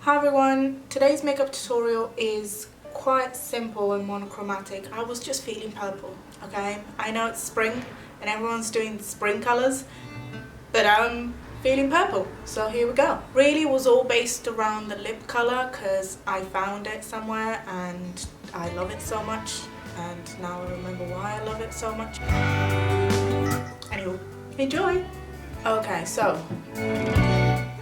Hi everyone, today's makeup tutorial is quite simple and monochromatic. I was just feeling purple, okay? I know it's spring and everyone's doing spring colours, but I'm feeling purple, so here we go. Really was all based around the lip colour because I found it somewhere and I love it so much, and now I remember why I love it so much. Anyway, enjoy! Okay, so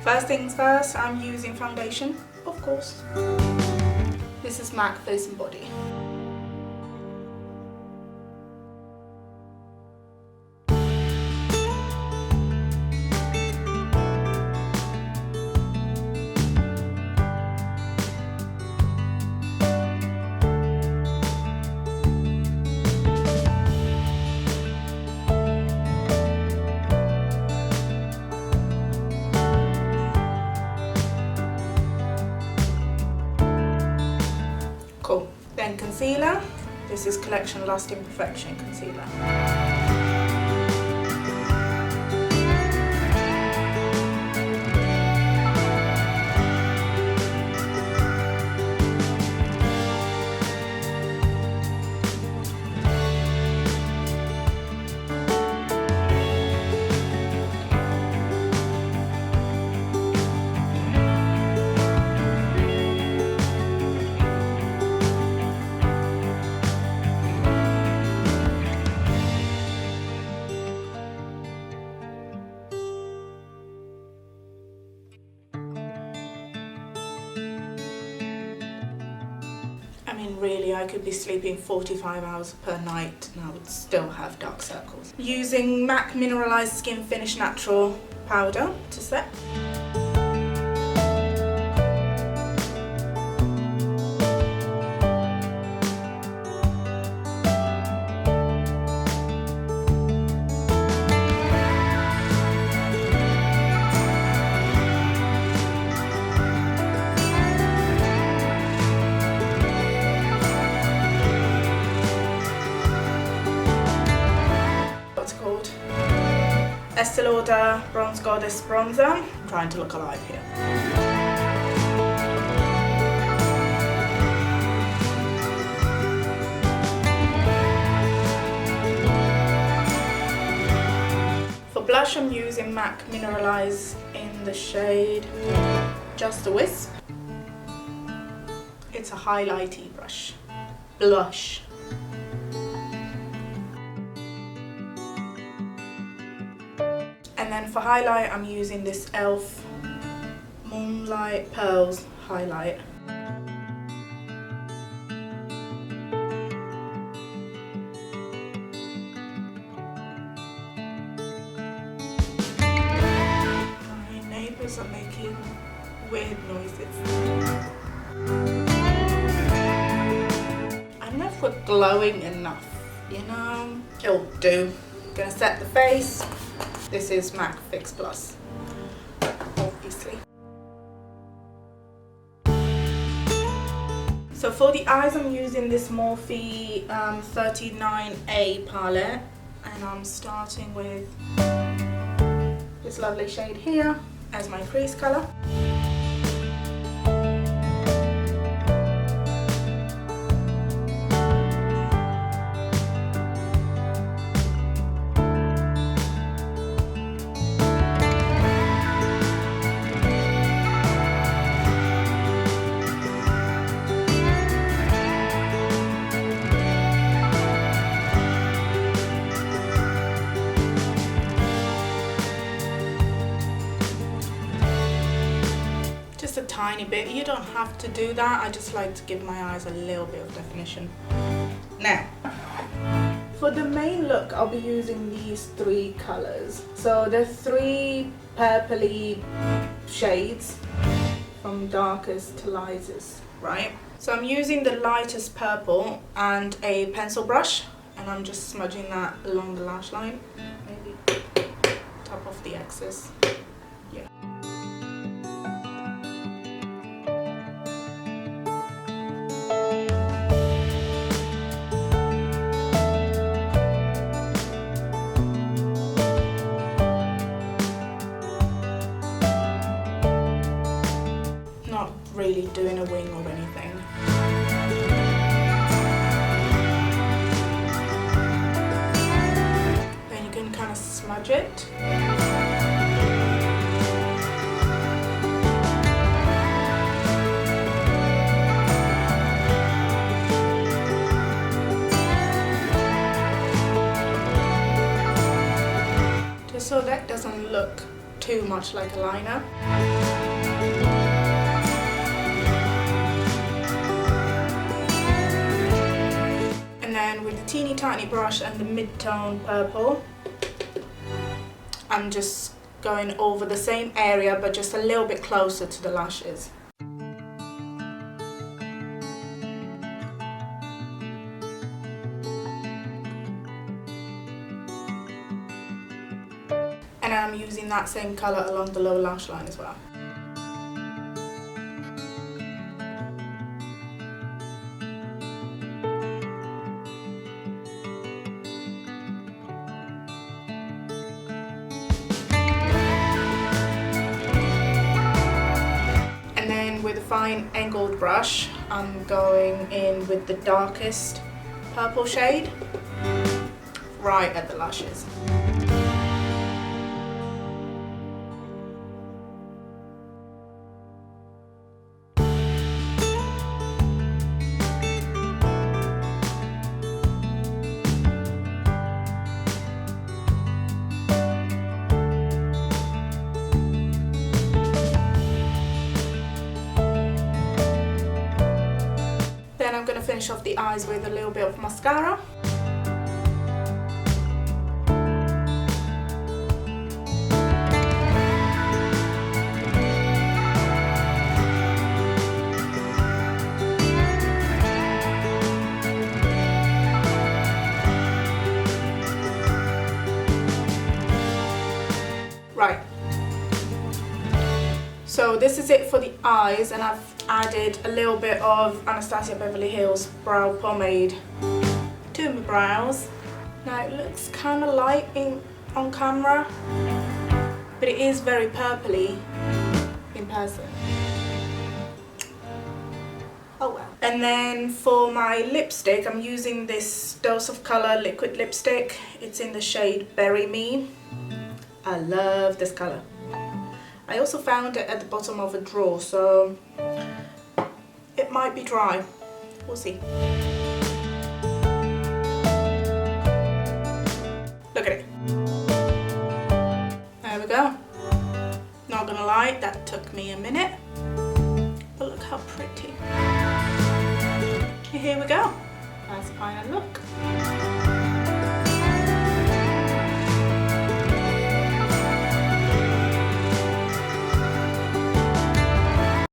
first things first, I'm using foundation, of course. This is MAC Face and Body. Cool. Then concealer. This is Collection Lasting Perfection Concealer. I mean, really, I could be sleeping 45 hours per night and I would still have dark circles. Using MAC Mineralized Skin Finish Natural powder to set. Estee Lauder Bronze Goddess Bronzer. I'm trying to look alive here. For blush, I'm using MAC Mineralize in the shade Just a Wisp. It's a highlighty blush. And then for highlight, I'm using this e.l.f. Moonlight Pearls highlight. My neighbours are making weird noises. I'm never glowing enough, you know? It'll do. Gonna set the face. This is MAC Fix Plus, obviously. So for the eyes, I'm using this Morphe 39A palette, and I'm starting with this lovely shade here as my crease color. Just a tiny bit. You don't have to do that. I just like to give my eyes a little bit of definition. Now, for the main look, I'll be using these three colors. So the three purpley shades from darkest to lightest, right? So I'm using the lightest purple and a pencil brush, and I'm just smudging that along the lash line, maybe top of the excess. Yeah. really doing a wing or anything. Then you can kind of smudge it. Just so that doesn't look too much like a liner. And then with the teeny tiny brush and the mid-tone purple, I'm just going over the same area but just a little bit closer to the lashes. And I'm using that same colour along the lower lash line as well. And then with a fine angled brush, I'm going in with the darkest purple shade right at the lashes. Then I'm going to finish off the eyes with a little bit of mascara. Right. So this is it for the eyes, and I've added a little bit of Anastasia Beverly Hills brow pomade to my brows. Now it looks kind of light on camera, but it is very purpley in person. Oh well. And then for my lipstick, I'm using this Dose of Colour liquid lipstick. It's in the shade Bury Me. I love this colour. I also found it at the bottom of a drawer, so it might be dry. We'll see. Look at it. There we go. Not gonna lie, that took me a minute. But look how pretty. Here we go. That's the final look.